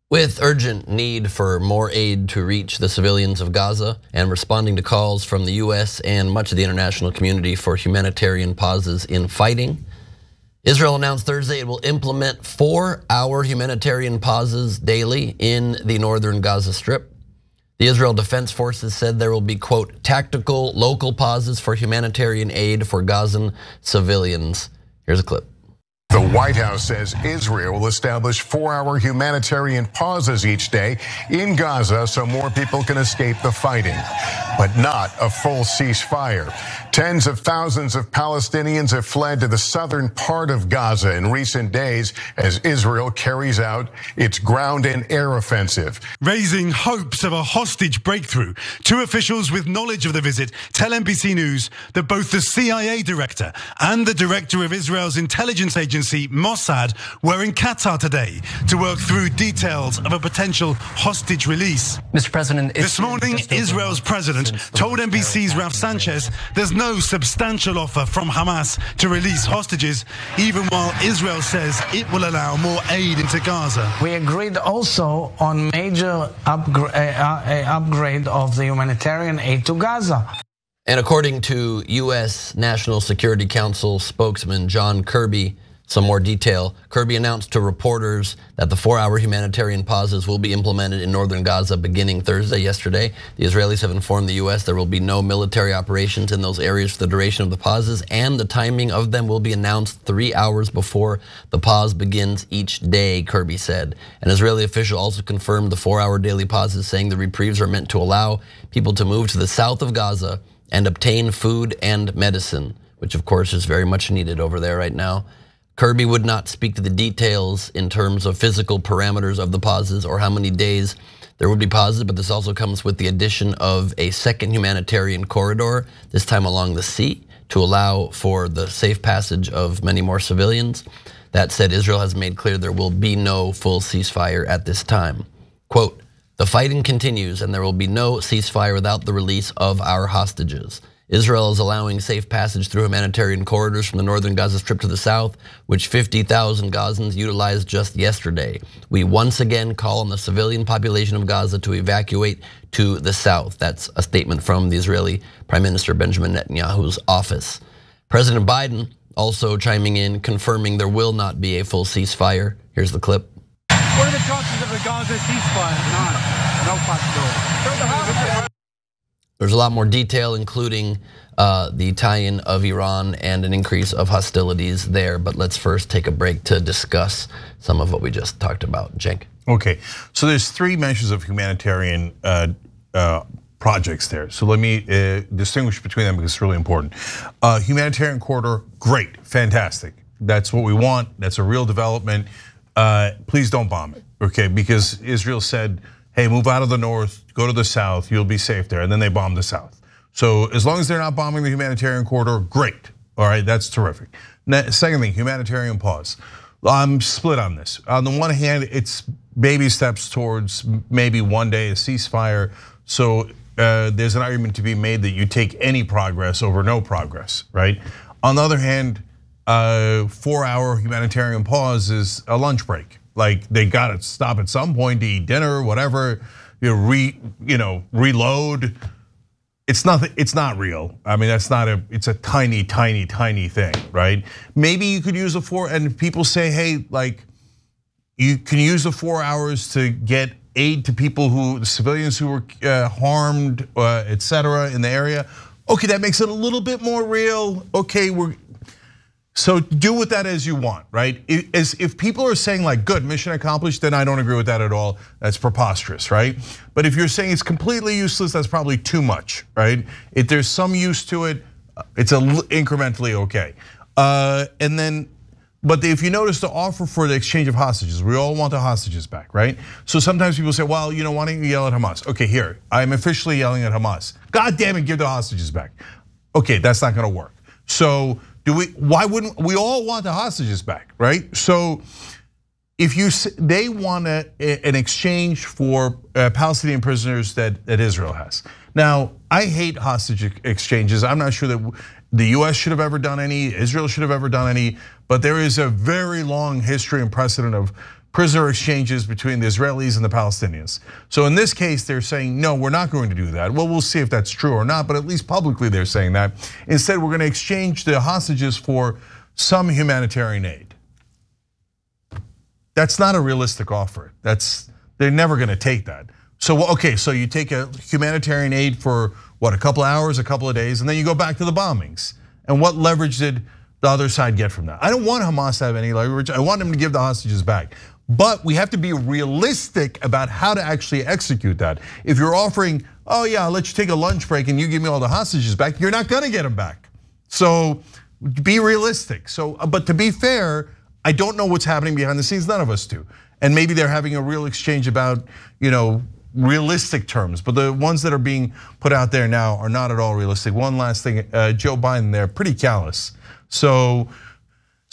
With urgent need for more aid to reach the civilians of Gaza and responding to calls from the US and much of the international community for humanitarian pauses in fighting, Israel announced Thursday it will implement 4-hour humanitarian pauses daily in the northern Gaza Strip. The Israel Defense Forces said there will be, quote, tactical local pauses for humanitarian aid for Gazan civilians. Here's a clip. The White House says Israel will establish 4-hour humanitarian pauses each day in Gaza so more people can escape the fighting, but not a full ceasefire. Tens of thousands of Palestinians have fled to the southern part of Gaza in recent days as Israel carries out its ground and air offensive. Raising hopes of a hostage breakthrough, two officials with knowledge of the visit tell NBC News that both the CIA director and the director of Israel's intelligence agency Mossad were in Qatar today to work through details of a potential hostage release. Mr. President, this morning, Israel's president told NBC's Ralph Sanchez there's no substantial offer from Hamas to release hostages, even while Israel says it will allow more aid into Gaza. We agreed also on major upgrade of the humanitarian aid to Gaza. And according to US National Security Council spokesman John Kirby, some more detail. Kirby announced to reporters that the 4-hour humanitarian pauses will be implemented in northern Gaza beginning Thursday. Yesterday, the Israelis have informed the US there will be no military operations in those areas for the duration of the pauses, and the timing of them will be announced 3 hours before the pause begins each day, Kirby said. An Israeli official also confirmed the 4-hour daily pauses, saying the reprieves are meant to allow people to move to the south of Gaza and obtain food and medicine, which of course is very much needed over there right now. Kirby would not speak to the details in terms of physical parameters of the pauses or how many days there would be pauses, but this also comes with the addition of a second humanitarian corridor, this time along the sea, to allow for the safe passage of many more civilians. That said, Israel has made clear there will be no full ceasefire at this time. Quote, the fighting continues and there will be no ceasefire without the release of our hostages. Israel is allowing safe passage through humanitarian corridors from the northern Gaza Strip to the south, which 50,000 Gazans utilized just yesterday. We once again call on the civilian population of Gaza to evacuate to the south. That's a statement from the Israeli Prime Minister Benjamin Netanyahu's office. President Biden also chiming in, confirming there will not be a full ceasefire. Here's the clip. What are the chances of a Gaza ceasefire? None. No possibility. There's a lot more detail, including the tie-in of Iran and an increase of hostilities there. But let's first take a break to discuss some of what we just talked about. Cenk. Okay, so there's 3 mentions of humanitarian projects there. So let me distinguish between them because it's really important. Humanitarian corridor, great, fantastic. That's what we want. That's a real development. Please don't bomb it, okay? Because Israel said, hey, move out of the north, go to the south, you'll be safe there. And then they bombed the south. So as long as they're not bombing the humanitarian corridor, great. All right, that's terrific. Second thing, humanitarian pause. I'm split on this. On the one hand, it's baby steps towards maybe one day a ceasefire. So there's an argument to be made that you take any progress over no progress, right? On the other hand, 4-hour humanitarian pause is a lunch break. Like they got to stop at some point to eat dinner, whatever. Reload. It's nothing. It's not real. I mean, that's not a. It's a tiny thing, right? Maybe you could use and people say, hey, like you can use the 4 hours to get aid to people civilians who were harmed, etc. in the area. Okay, that makes it a little bit more real. Okay, so do with that as you want, right? If people are saying like, good, mission accomplished, then I don't agree with that at all. That's preposterous, right? But if you're saying it's completely useless, that's probably too much, right? If there's some use to it, it's incrementally okay. But if you notice the offer for the exchange of hostages, we all want the hostages back, right? So sometimes people say, well, why don't you yell at Hamas? Okay, here, I'm officially yelling at Hamas. God damn it, give the hostages back. Okay, that's not gonna work. So why wouldn't we all want the hostages back, right? So if they want an exchange for Palestinian prisoners that Israel has. Now, I hate hostage exchanges. I'm not sure that the US should have ever done any, Israel should have ever done any, but there is a very long history and precedent of prisoner exchanges between the Israelis and the Palestinians. So in this case, they're saying, no, we're not going to do that. Well, we'll see if that's true or not, but at least publicly they're saying that. Instead, we're going to exchange the hostages for some humanitarian aid. That's not a realistic offer. They're never going to take that. So, okay, so you take a humanitarian aid for what, a couple of hours, a couple of days, and then you go back to the bombings. And what leverage did the other side get from that? I don't want Hamas to have any leverage. I want them to give the hostages back. But we have to be realistic about how to actually execute that. If you're offering, oh yeah, I'll let you take a lunch break and you give me all the hostages back, you're not gonna get them back. So be realistic. But to be fair, I don't know what's happening behind the scenes, none of us do. And maybe they're having a real exchange about, realistic terms, but the ones that are being put out there now are not at all realistic. One last thing, Joe Biden there, pretty callous. So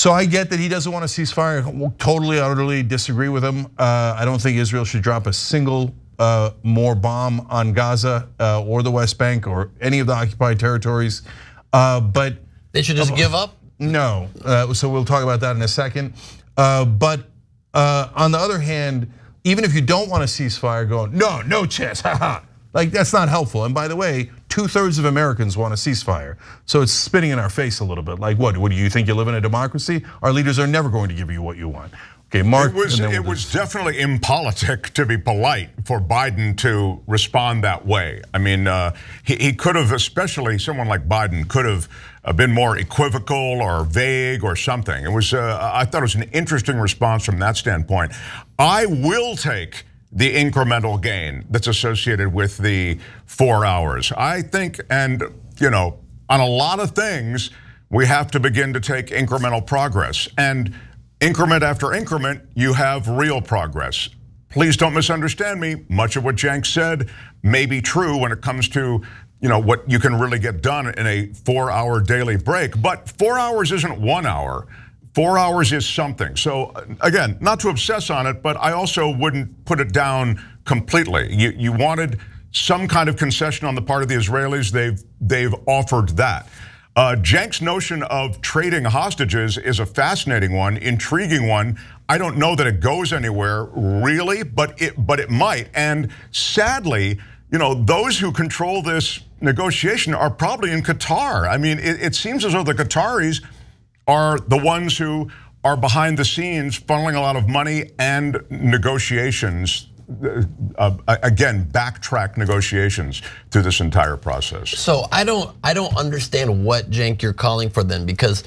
I get that he doesn't want a ceasefire. Totally, utterly disagree with him. I don't think Israel should drop a single more bomb on Gaza or the West Bank or any of the occupied territories. But they should just give up? No, so we'll talk about that in a second. But on the other hand, even if you don't want a ceasefire, going, no chance, haha. Like that's not helpful. And by the way, 2/3 of Americans want a ceasefire. So it's spitting in our face a little bit. Like what do you think you live in a democracy? Our leaders are never going to give you what you want. Okay, Mark. It was definitely impolitic, to be polite, for Biden to respond that way. I mean, he could have, especially someone like Biden, could have been more equivocal or vague or something. It was, I thought it was an interesting response from that standpoint. I will take the incremental gain that's associated with the 4 hours. I think, and on a lot of things, we have to begin to take incremental progress. And increment after increment, you have real progress. Please don't misunderstand me. Much of what Cenk said may be true when it comes to what you can really get done in a 4-hour daily break. But 4 hours isn't 1 hour. 4 hours is something. So again, not to obsess on it, but I also wouldn't put it down completely. You wanted some kind of concession on the part of the Israelis. They've offered that. Cenk's notion of trading hostages is a fascinating one, intriguing one. I don't know that it goes anywhere really, but it might. And sadly, those who control this negotiation are probably in Qatar. I mean, it seems as though the Qataris are the ones who are behind the scenes funneling a lot of money and negotiations, again, backtrack negotiations through this entire process. So I don't understand what, Cenk, you're calling for then, because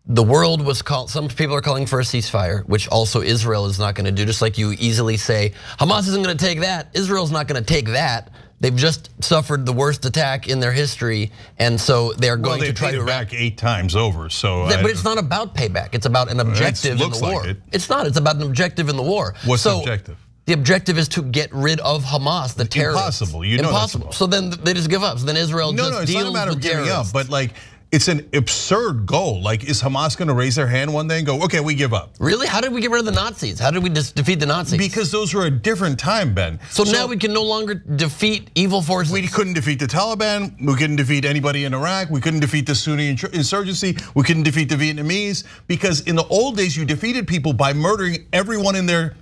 the world was some people are calling for a ceasefire, which also Israel is not gonna do, just like you easily say, Hamas isn't gonna take that, Israel's not gonna take that. They've just suffered the worst attack in their history, and so they're going to try to back 8 times over. So, but it's not about payback. It's about an objective in the war. Like it's not. It's about an objective in the war. What's the objective? The objective is to get rid of Hamas, the terrorists. Impossible. Impossible. So then they just give up. So then Israel just deals with terrorists. No, it's not a matter of giving up, but like, it's an absurd goal. Like, is Hamas gonna raise their hand one day and go, okay, we give up? Really? How did we get rid of the Nazis? How did we just defeat the Nazis? Because those were a different time, Ben. So now we can no longer defeat evil forces? We couldn't defeat the Taliban. We couldn't defeat anybody in Iraq. We couldn't defeat the Sunni insurgency. We couldn't defeat the Vietnamese. Because in the old days, you defeated people by murdering everyone in their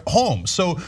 home. So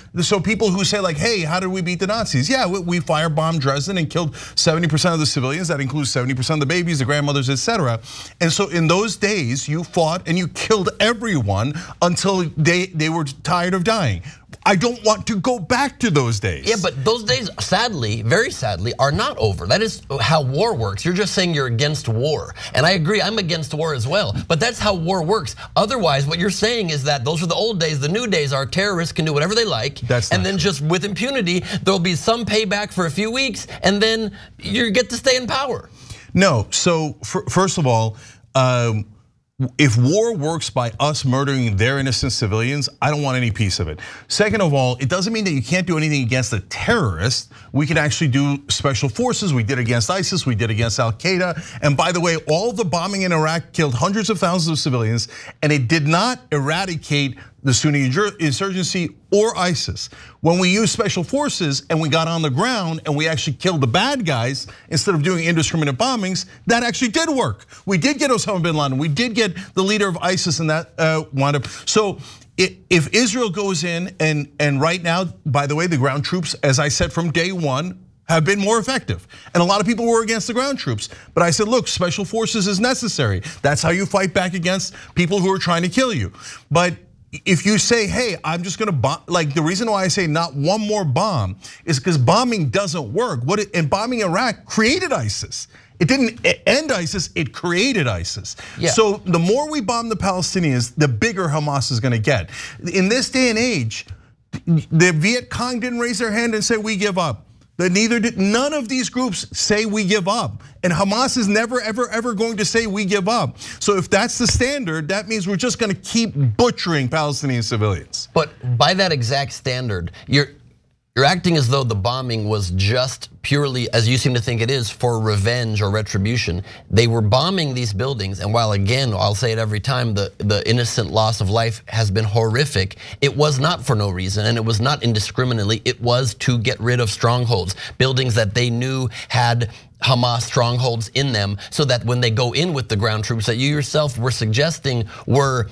people who say like, hey, how did we beat the Nazis? Yeah, we firebombed Dresden and killed 70% of the civilians. That includes 70% of the babies, the grandmothers, etc. And so in those days, you fought and you killed everyone until they were tired of dying. I don't want to go back to those days. Yeah, but those days, sadly, very sadly, are not over. That is how war works. You're just saying you're against war. And I agree, I'm against war as well. But that's how war works. Otherwise, what you're saying is that those are the old days. The new days are terrorists can do whatever they like. And then just with impunity, there'll be some payback for a few weeks, and then you get to stay in power. No, so first of all, if war works by us murdering their innocent civilians, I don't want any piece of it. Second of all, it doesn't mean that you can't do anything against a terrorist. We can actually do special forces. We did against ISIS, we did against Al Qaeda. And by the way, all the bombing in Iraq killed hundreds of thousands of civilians, and it did not eradicate the Sunni insurgency or ISIS. When we used special forces and we got on the ground and we actually killed the bad guys instead of doing indiscriminate bombings, that actually did work. We did get Osama bin Laden. We did get the leader of ISIS, and that wound up. So if Israel goes in and right now, by the way, the ground troops, as I said from day one, have been more effective. And a lot of people were against the ground troops. But I said, look, special forces is necessary. That's how you fight back against people who are trying to kill you. But if you say, hey, I'm just gonna bomb, like the reason why I say not one more bomb is because bombing doesn't work. And bombing Iraq created ISIS. It didn't end ISIS, it created ISIS. Yeah. So the more we bomb the Palestinians, the bigger Hamas is gonna get. In this day and age, the Viet Cong didn't raise their hand and say we give up. Neither did none of these groups say we give up. And Hamas is never, ever, ever going to say we give up. So if that's the standard, that means we're just gonna keep butchering Palestinian civilians. But by that exact standard, you're acting as though the bombing was just purely, as you seem to think it is, for revenge or retribution. They were bombing these buildings, and while again, I'll say it every time, the innocent loss of life has been horrific, it was not for no reason, and it was not indiscriminately, it was to get rid of strongholds, buildings that they knew had Hamas strongholds in them, so that when they go in with the ground troops that you yourself were suggesting were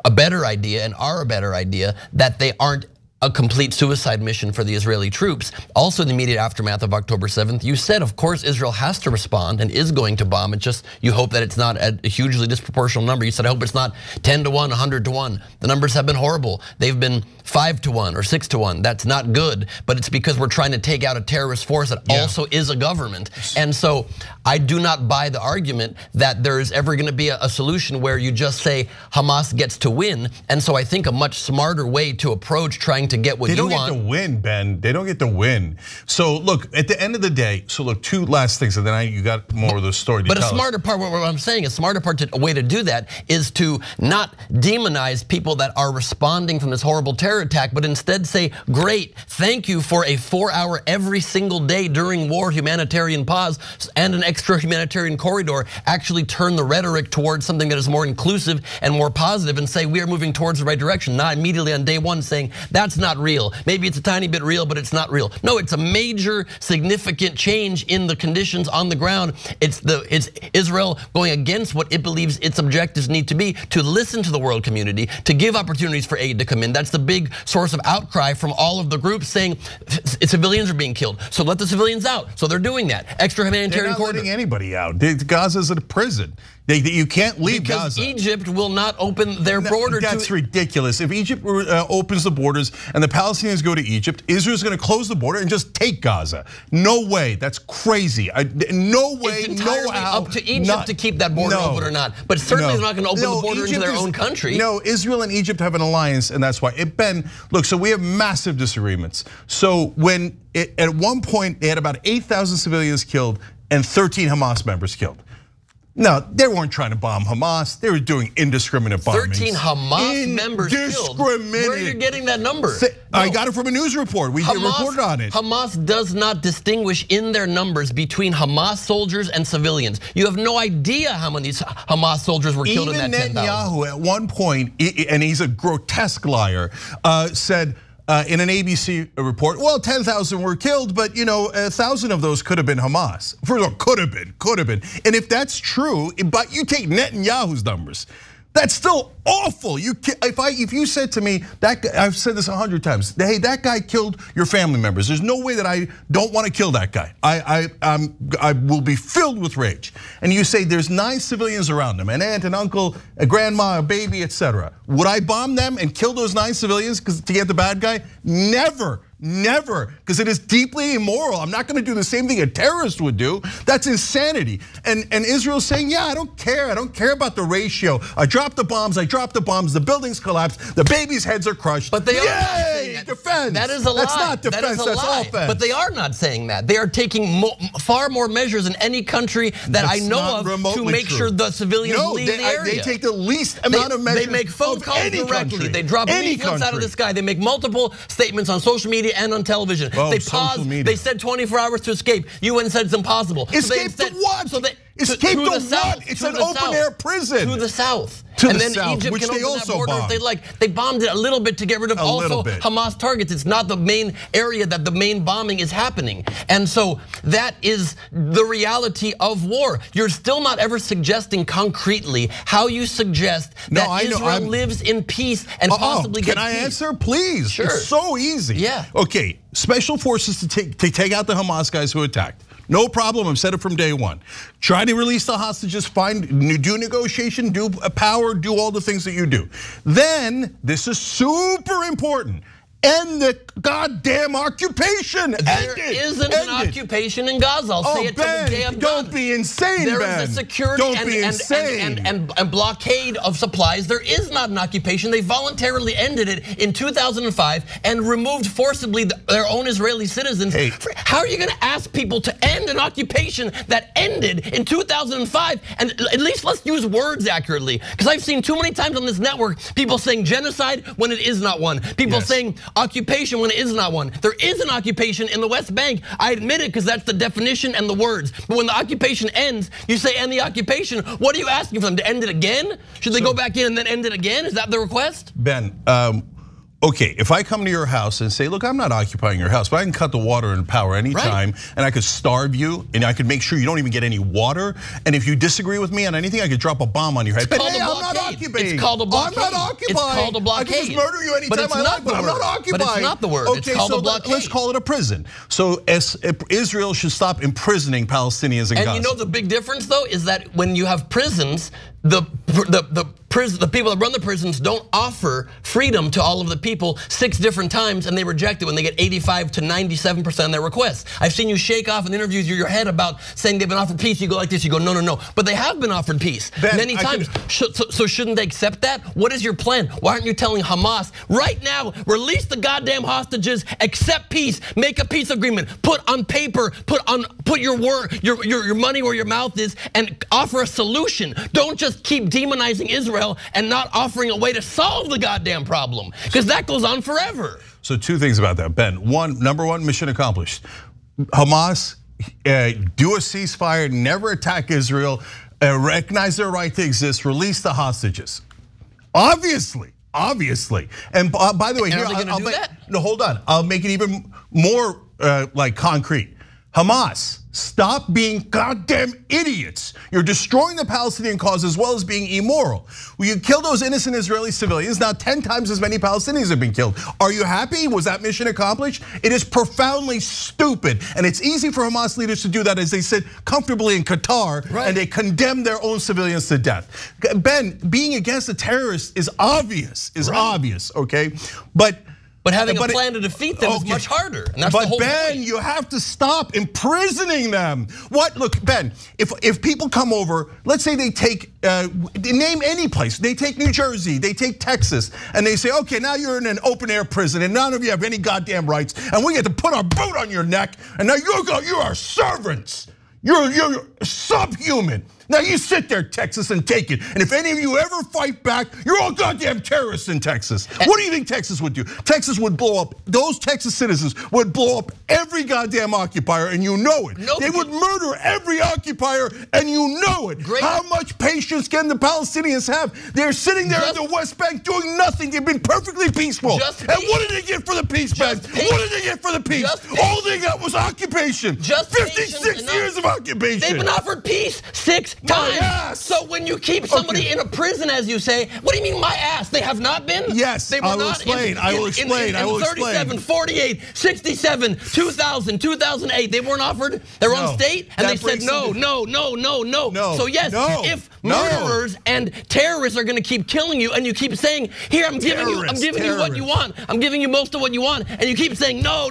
a better idea and are a better idea, that they aren't a complete suicide mission for the Israeli troops. Also in the immediate aftermath of October 7th, you said, of course, Israel has to respond and is going to bomb. It's just, you hope that it's not a hugely disproportional number. You said, I hope it's not 10 to 1, 100 to 1. The numbers have been horrible. They've been 5 to 1 or 6 to 1. That's not good, but it's because we're trying to take out a terrorist force that also is a government. And so I do not buy the argument that there is ever gonna be a solution where you just say Hamas gets to win. And so I think a much smarter way to approach trying to get what you want. They don't get to win, Ben. They don't get to win. So look, at the end of the day, so look, two last things, and then you got more of the story to tell us. But a smarter part, what I'm saying, a smarter part, a way to do that is to not demonize people that are responding from this horrible terror attack, but instead say, great, thank you for a 4-hour every single day during war humanitarian pause and an extra humanitarian corridor. Actually turn the rhetoric towards something that is more inclusive and more positive and say we are moving towards the right direction, not immediately on day one saying that's not real. Maybe it's a tiny bit real, but it's not real. No, it's a major significant change in the conditions on the ground. It's Israel going against what it believes its objectives need to be, to listen to the world community, to give opportunities for aid to come in. That's the big source of outcry from all of the groups saying civilians are being killed. So let the civilians out. So they're doing that. Extra humanitarian corridor. They're not letting anybody out. Gaza's a prison. You can't leave because Gaza. Egypt will not open their border. That's ridiculous. If Egypt opens the borders and the Palestinians go to Egypt, Israel's going to close the border and just take Gaza. No way. That's crazy. No way. It's entirely up to Egypt to keep that border open or not. But certainly they're not going to open the border into their own country. No, Israel and Egypt have an alliance, and that's why. Ben, look, so we have massive disagreements. So when at one point they had about 8,000 civilians killed and 13 Hamas members killed. No, they weren't trying to bomb Hamas. They were doing indiscriminate bombings. 13 Hamas members killed. Where are you getting that number? I got it from a news report. We reported on it. Hamas does not distinguish in their numbers between Hamas soldiers and civilians. You have no idea how many Hamas soldiers were killed in that 10,000. Even Netanyahu at one point, and he's a grotesque liar, said, in an ABC report, well, 10,000 were killed, but 1,000 of those could have been Hamas. First of all, could have been. And if that's true, but you take Netanyahu's numbers, that's still awful. If you said to me, that guy, I've said this 100 times, hey, that guy killed your family members. There's no way that I don't want to kill that guy. I will be filled with rage. And you say there's 9 civilians around him, an aunt, an uncle, a grandma, a baby, etc. Would I bomb them and kill those 9 civilians to get the bad guy? Never. Never, because it is deeply immoral. I'm not gonna do the same thing a terrorist would do. That's insanity. And Israel's saying, yeah, I don't care. I don't care about the ratio. I dropped the bombs, the buildings collapsed, the babies' heads are crushed. But they are not saying that. Defense. That is a lie. That's not defense, that's offense. But they are not saying that. They are taking far more measures than any country that I know of to make sure the civilians leave the area. They take the least amount of measures. They make phone calls directly. They drop leaflets out of the sky. They make multiple statements on social media and on television. They paused. They said 24 hours to escape. UN said it's impossible. Escape to what? Escape to what? It's an open air prison. To the south. to and the then south, Egypt which can they open also that border bombed. if they bombed it a little bit to get rid of also Hamas targets. It's not the main area that the main bombing is happening. And so that is the reality of war. You're still not ever suggesting concretely how you suggest that Israel lives in peace and possibly gets peace. Can I answer, please? Sure. It's so easy. Yeah. Okay, special forces to take out the Hamas guys who attacked. No problem, I've said it from day one. Try to release the hostages, do negotiation, do power, do all the things that you do. Then, this is super important, end the goddamn occupation. There isn't an occupation in Gaza. I'll say it to the day I'm done. Don't be insane, Ben. There is a security and blockade of supplies. There is not an occupation. They voluntarily ended it in 2005 and removed forcibly their own Israeli citizens. Hey. How are you going to ask people to end an occupation that ended in 2005? And at least let's use words accurately, because I've seen too many times on this network people saying genocide when it is not one. People saying occupation when it is not one. There is an occupation in the West Bank. I admit it, because that's the definition and the words. But when the occupation ends, you say end the occupation. What are you asking for them, to end it again? Should they go back in and then end it again? Is that the request? Ben, okay, if I come to your house and say, look, I'm not occupying your house, but I can cut the water and power anytime, and I could starve you, and I could make sure you don't even get any water, and if you disagree with me on anything, I could drop a bomb on your head. It's called a blockade. It's called a blockade. I'm not occupying. It's called a blockade. I can just murder you anytime I like, but I'm not occupying. But it's not the word. Okay, it's called so a blockade. Let's call it a prison. So Israel should stop imprisoning Palestinians in Gaza. And you know the big difference, though, is that when you have prisons, the people that run the prisons don't offer freedom to all of the people 6 different times, and they reject it when they get 85 to 97% of their requests. I've seen you shake off in interviews your head about saying they've been offered peace. You go like this, you go, no, no, no. But they have been offered peace many times. So shouldn't they accept that? What is your plan? Why aren't you telling Hamas right now, release the goddamn hostages, accept peace, make a peace agreement, put on paper, put your money where your mouth is, and offer a solution. Don't just keep demonizing Israel and not offering a way to solve the goddamn problem, because that goes on forever. So 2 things about that, Ben. Number one, mission accomplished. Hamas, do a ceasefire, never attack Israel, recognize their right to exist, release the hostages. Obviously. And by the way, here, no, hold on. I'll make it even more like concrete. Hamas, stop being goddamn idiots. You're destroying the Palestinian cause as well as being immoral. Will you kill those innocent Israeli civilians? Now 10 times as many Palestinians have been killed. Are you happy? Was that mission accomplished? It is profoundly stupid. And it's easy for Hamas leaders to do that as they sit comfortably in Qatar and they condemn their own civilians to death. Ben, being against a terrorist is obvious, okay? But having a plan to defeat them is much harder. And that's the whole Ben, point. you have to stop imprisoning them. Look, Ben, if people come over, let's say they take, name any place. They take New Jersey, they take Texas, and they say, okay, now you're in an open air prison and none of you have any goddamn rights, and we get to put our boot on your neck, and now you are servants. You're subhuman. Now you sit there, Texas, and take it. And if any of you ever fight back, you're all goddamn terrorists in Texas. What do you think Texas would do? Texas would blow up, those Texas citizens would blow up every goddamn occupier, and you know it. They would murder every occupier, and you know it. How much patience can the Palestinians have? They're sitting there in the West Bank doing nothing. They've been perfectly peaceful. And what did they get for the peace, Ben? What did they get for the peace? All they got was occupation. 56 years of occupation. They've been offered peace 6 times. So when you keep somebody in a prison, as you say, what do you mean my ass? They have not been? Yes, they were I will explain. I will explain. 37, 48, 67, 2000, 2008, they weren't offered their own state, and they said no. So yes, if murderers and terrorists are going to keep killing you, and you keep saying, here, I'm giving you what you want. I'm giving you most of what you want, and you keep saying no.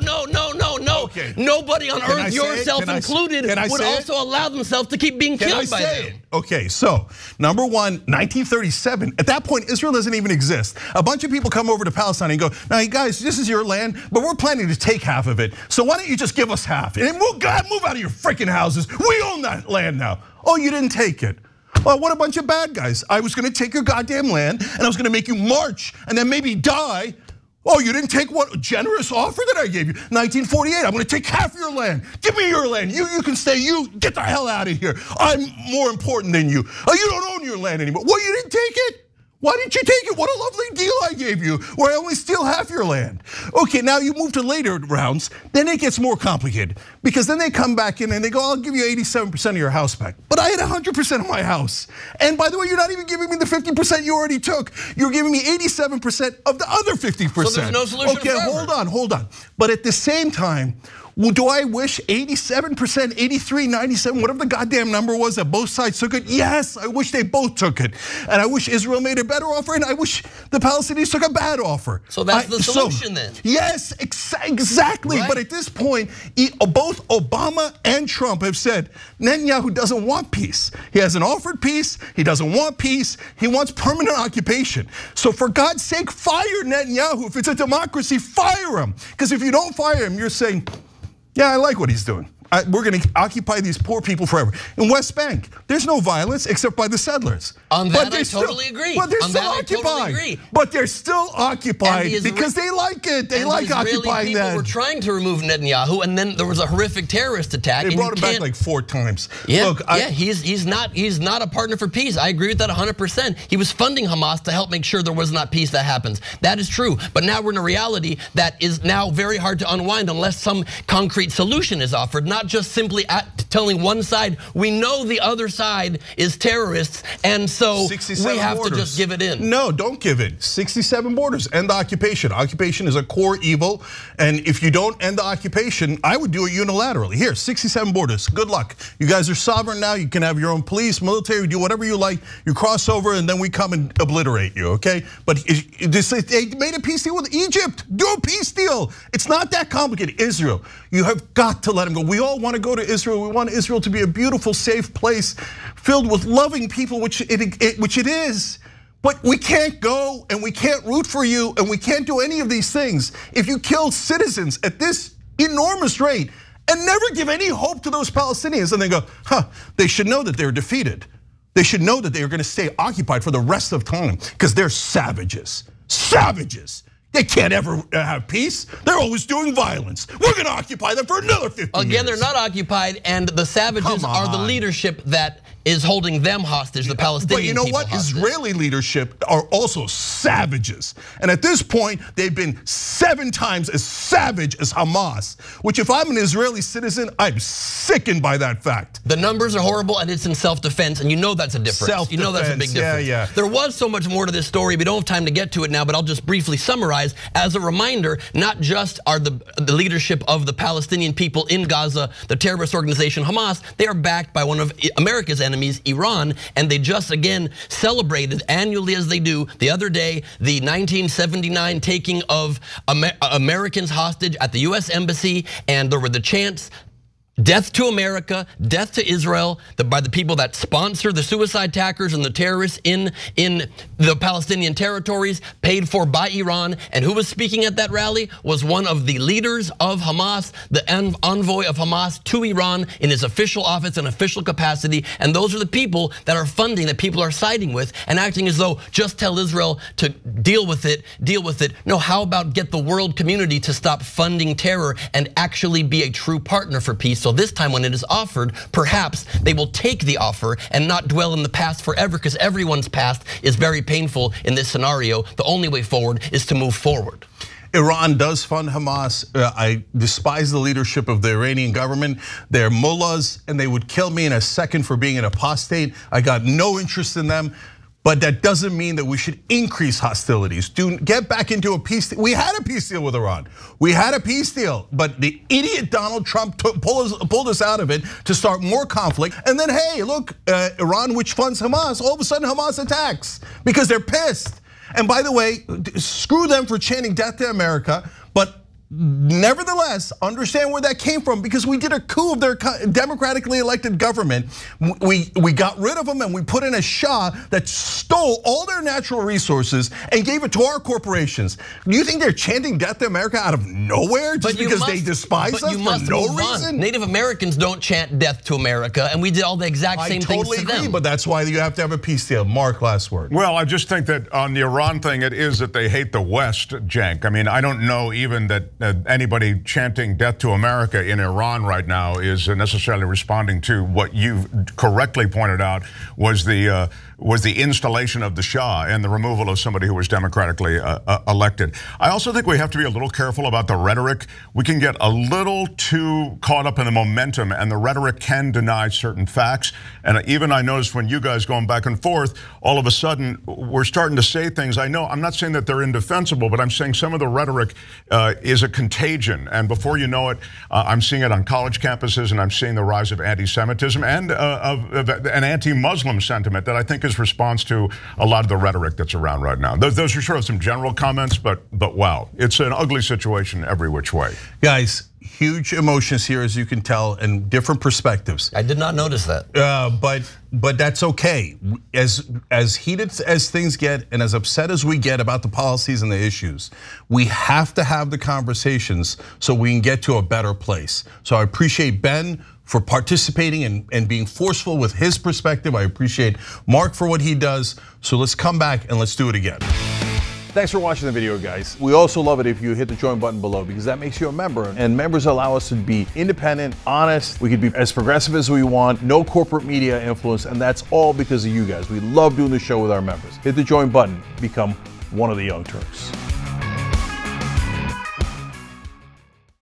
Nobody on earth, yourself included, would also allow themselves to keep being killed by them. Okay, so number one, 1937, at that point, Israel doesn't even exist. A bunch of people come over to Palestine and go, now you guys, this is your land, but we're planning to take half of it. So why don't you just give us half? And move out of your freaking houses. We own that land now. Oh, you didn't take it. Well, what a bunch of bad guys. I was gonna take your goddamn land and I was gonna make you march and then maybe die. Oh, you didn't take what generous offer that I gave you? 1948, I'm gonna take half your land. Give me your land, you can stay, you get the hell out of here. I'm more important than you. Oh, you don't own your land anymore. Well, you didn't take it? Why didn't you take it? What a lovely deal I gave you, where I only steal half your land. Okay, now you move to later rounds, then it gets more complicated. Because then they come back in and they go, I'll give you 87% of your house back. But I had 100% of my house. And by the way, you're not even giving me the 50% you already took. You're giving me 87% of the other 50%. So there's no solution forever. Hold on. But at the same time, do I wish 87%, 83, 97, whatever the goddamn number was that both sides took it? Yes, I wish they both took it. And I wish Israel made a better offer, and I wish the Palestinians took a bad offer. So that's the solution then? Yes, exactly. Right. But at this point, both Obama and Trump have said Netanyahu doesn't want peace. He hasn't offered peace, he doesn't want peace, he wants permanent occupation. So for God's sake, fire Netanyahu. If it's a democracy, fire him. Because if you don't fire him, you're saying, yeah, I like what he's doing. We're going to occupy these poor people forever. In West Bank, there's no violence except by the settlers. On that, I totally agree. But they're still occupied. But they're still occupied because they like it. They like occupying that. People were trying to remove Netanyahu, and then there was a horrific terrorist attack. They brought him back like 4 times. Yeah, look, he's not a partner for peace. I agree with that 100%. He was funding Hamas to help make sure there was not peace that happens. That is true. But now we're in a reality that is now very hard to unwind unless some concrete solution is offered. Not just simply telling one side, we know the other side is terrorists, and so we have to just give it in. No, don't give it. 67 borders, end the occupation. Occupation is a core evil, and if you don't end the occupation, I would do it unilaterally. Here, 67 borders, good luck. You guys are sovereign now, you can have your own police, military, do whatever you like. You cross over and then we come and obliterate you, okay? But they made a peace deal with Egypt. Do a peace deal. It's not that complicated. Israel, you have got to let them go. We all want to go to Israel. We want Israel to be a beautiful, safe place filled with loving people, which it is. But we can't go and we can't root for you and we can't do any of these things if you kill citizens at this enormous rate and never give any hope to those Palestinians. And they go, they should know that they're defeated. They should know that they are going to stay occupied for the rest of time because they're savages. Savages. They can't ever have peace. They're always doing violence. We're going to occupy them for another 50 years. Again, they're not occupied, and the savages are the leadership that is holding them hostage, the Palestinian people. But you know what? Hostage. Israeli leadership are also savages. And at this point, they've been 7 times as savage as Hamas, which if I'm an Israeli citizen, I'm sickened by that fact. The numbers are horrible and it's in self-defense, and you know that's a difference. You know that's a big difference. Yeah. There was so much more to this story. We don't have time to get to it now, but I'll just briefly summarize. As a reminder, not just are the leadership of the Palestinian people in Gaza, the terrorist organization Hamas, they are backed by one of America's enemies, Iran, and they just again celebrated annually as they do the other day the 1979 taking of Americans hostage at the US Embassy, and there were the chants, death to America, death to Israel, by the people that sponsor the suicide attackers and the terrorists in the Palestinian territories, paid for by Iran. And who was speaking at that rally was one of the leaders of Hamas, the envoy of Hamas to Iran in his official office and official capacity. And those are the people that are funding, that people are siding with and acting as though just tell Israel to deal with it. No, how about get the world community to stop funding terror and actually be a true partner for peace? So this time when it is offered, perhaps they will take the offer and not dwell in the past forever, because everyone's past is very painful in this scenario. The only way forward is to move forward. Iran does fund Hamas. I despise the leadership of the Iranian government. They're mullahs and they would kill me in a second for being an apostate. I got no interest in them. But that doesn't mean that we should increase hostilities. Get back into a peace deal. We had a peace deal with Iran. We had a peace deal, but the idiot Donald Trump pulled us out of it to start more conflict. And then, hey, look, Iran, which funds Hamas, all of a sudden Hamas attacks because they're pissed. And by the way, screw them for chanting death to America, but nevertheless, understand where that came from, because we did a coup of their democratically elected government. We got rid of them and we put in a Shah that stole all their natural resources and gave it to our corporations. Do you think they're chanting death to America out of nowhere just because they despise us for no reason? Native Americans don't chant death to America, and we did all the exact same things to them. I totally agree, but that's why you have to have a peace deal. Mark, last word. Well, I just think that on the Iran thing, it is that they hate the West, Cenk. I mean, I don't know even that anybody chanting death to America in Iran right now is necessarily responding to what you correctly pointed out was the installation of the Shah and the removal of somebody who was democratically elected. I also think we have to be a little careful about the rhetoric. We can get a little too caught up in the momentum, and the rhetoric can deny certain facts. And even I noticed when you guys going back and forth, all of a sudden we're starting to say things. I know I'm not saying that they're indefensible, but I'm saying some of the rhetoric is a contagion. And before you know it, I'm seeing it on college campuses, and I'm seeing the rise of anti-Semitism and of an anti-Muslim sentiment that I think is response to a lot of the rhetoric that's around right now. Those are sort of some general comments, but wow, it's an ugly situation every which way. Guys, huge emotions here, as you can tell, and different perspectives. I did not notice that. But that's okay. As heated as things get and as upset as we get about the policies and the issues, we have to have the conversations so we can get to a better place. So I appreciate Ben for participating and being forceful with his perspective. I appreciate Mark for what he does. So let's come back and let's do it again. Thanks for watching the video, guys. We also love it if you hit the join button below, because that makes you a member, and members allow us to be independent, honest. We can be as progressive as we want, no corporate media influence, and that's all because of you guys. We love doing the show with our members. Hit the join button, become one of the Young Turks.